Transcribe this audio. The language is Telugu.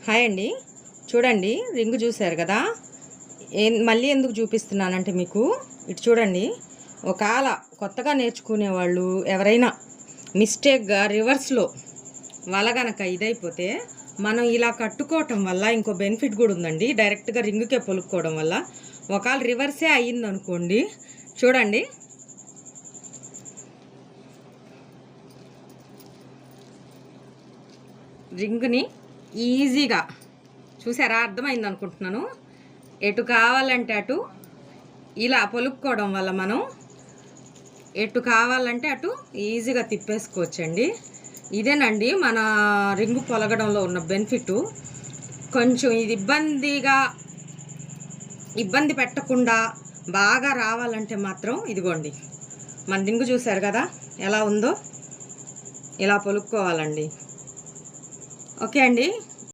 హాయ్ అండి. చూడండి, రింగు చూశారు కదా. మళ్ళీ ఎందుకు చూపిస్తున్నానంటే మీకు ఇటు చూడండి. ఒకవేళ కొత్తగా నేర్చుకునే వాళ్ళు ఎవరైనా మిస్టేక్గా రివర్స్లో వల గనక ఇదైపోతే మనం ఇలా కట్టుకోవటం వల్ల ఇంకో బెనిఫిట్ కూడా ఉందండి. డైరెక్ట్గా రింగుకే పొలుక్కోవడం వల్ల ఒకవేళ రివర్సే అయ్యిందనుకోండి, చూడండి రింగుని ఈజీగా చూసారా, అర్థమైంది అనుకుంటున్నాను. ఎటు కావాలంటే అటు ఇలా పొలుక్కోవడం వల్ల మనం ఎటు కావాలంటే అటు ఈజీగా తిప్పేసుకోవచ్చండి. ఇదేనండి మన రింగు పొలగడంలో ఉన్న బెనిఫిట్. కొంచెం ఇది ఇబ్బంది పెట్టకుండా బాగా రావాలంటే మాత్రం ఇదిగోండి, మన రింగు చూసారు కదా ఎలా ఉందో, ఇలా పొలుక్కోవాలండి. ఓకే అండి.